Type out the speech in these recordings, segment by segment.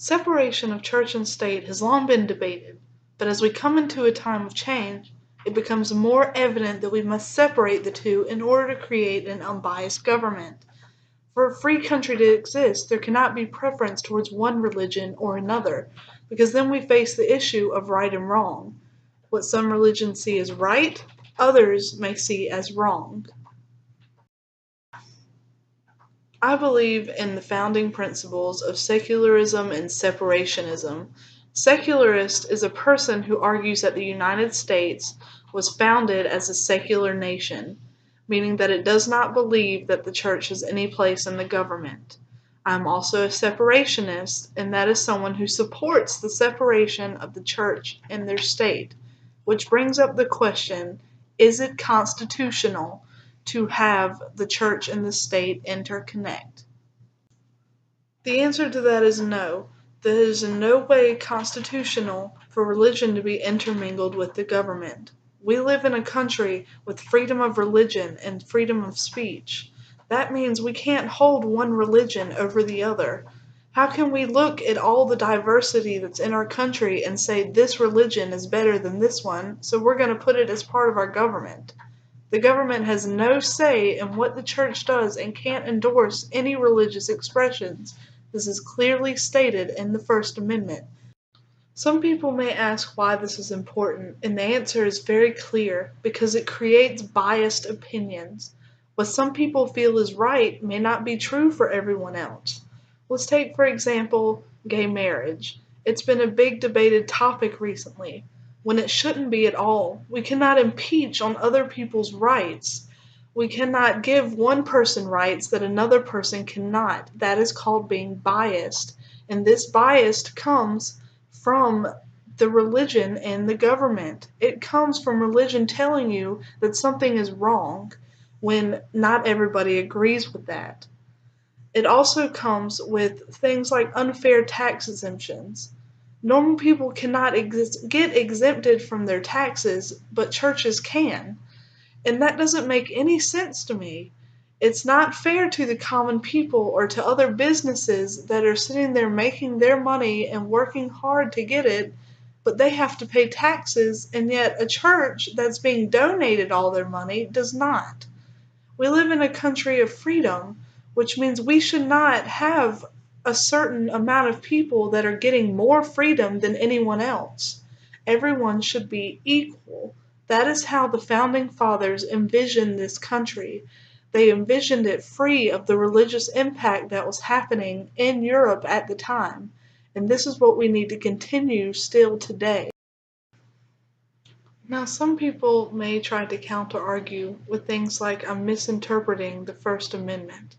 Separation of church and state has long been debated, but as we come into a time of change, it becomes more evident that we must separate the two in order to create an unbiased government. For a free country to exist, there cannot be preference towards one religion or another, because then we face the issue of right and wrong. What some religions see as right, others may see as wrong. I believe in the founding principles of secularism and separationism. Secularist is a person who argues that the United States was founded as a secular nation, meaning that it does not believe that the church has any place in the government. I'm also a separationist, and that is someone who supports the separation of the church and their state, which brings up the question, is it constitutional to have the church and the state interconnect? The answer to that is no. That it is in no way constitutional for religion to be intermingled with the government. We live in a country with freedom of religion and freedom of speech. That means we can't hold one religion over the other. How can we look at all the diversity that's in our country and say this religion is better than this one, so we're going to put it as part of our government? The government has no say in what the church does and can't endorse any religious expressions. This is clearly stated in the First Amendment. Some people may ask why this is important, and the answer is very clear, because it creates biased opinions. What some people feel is right may not be true for everyone else. Let's take, for example, gay marriage. It's been a big debated topic recently, when it shouldn't be at all. We cannot impeach on other people's rights. We cannot give one person rights that another person cannot. That is called being biased. And this bias comes from the religion and the government. It comes from religion telling you that something is wrong when not everybody agrees with that. It also comes with things like unfair tax exemptions. Normal people cannot get exempted from their taxes, but churches can. And that doesn't make any sense to me. It's not fair to the common people or to other businesses that are sitting there making their money and working hard to get it, but they have to pay taxes, and yet a church that's being donated all their money does not. We live in a country of freedom, which means we should not have a certain amount of people that are getting more freedom than anyone else. Everyone should be equal. That is how the founding fathers envisioned this country. They envisioned it free of the religious impact that was happening in Europe at the time. And this is what we need to continue still today. Now, some people may try to counter-argue with things like I'm misinterpreting the First Amendment,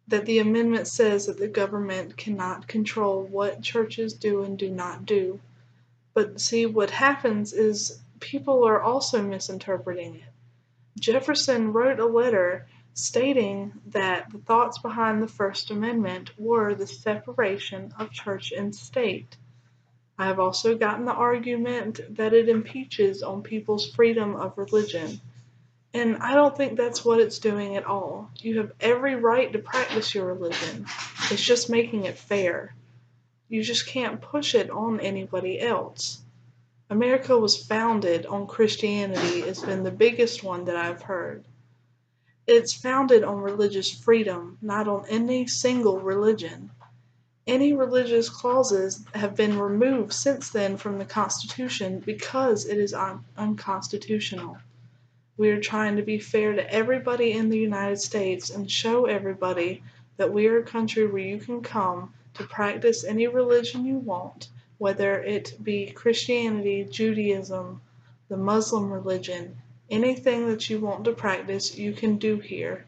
that the amendment says that the government cannot control what churches do and do not do. But see, what happens is people are also misinterpreting it. Jefferson wrote a letter stating that the thoughts behind the First Amendment were the separation of church and state. I have also gotten the argument that it impeaches on people's freedom of religion. And I don't think that's what it's doing at all. You have every right to practice your religion. It's just making it fair. You just can't push it on anybody else. America was founded on Christianity has been the biggest one that I've heard. It's founded on religious freedom, not on any single religion. Any religious clauses have been removed since then from the Constitution because it is unconstitutional. We are trying to be fair to everybody in the United States and show everybody that we are a country where you can come to practice any religion you want, whether it be Christianity, Judaism, the Muslim religion, anything that you want to practice, you can do here.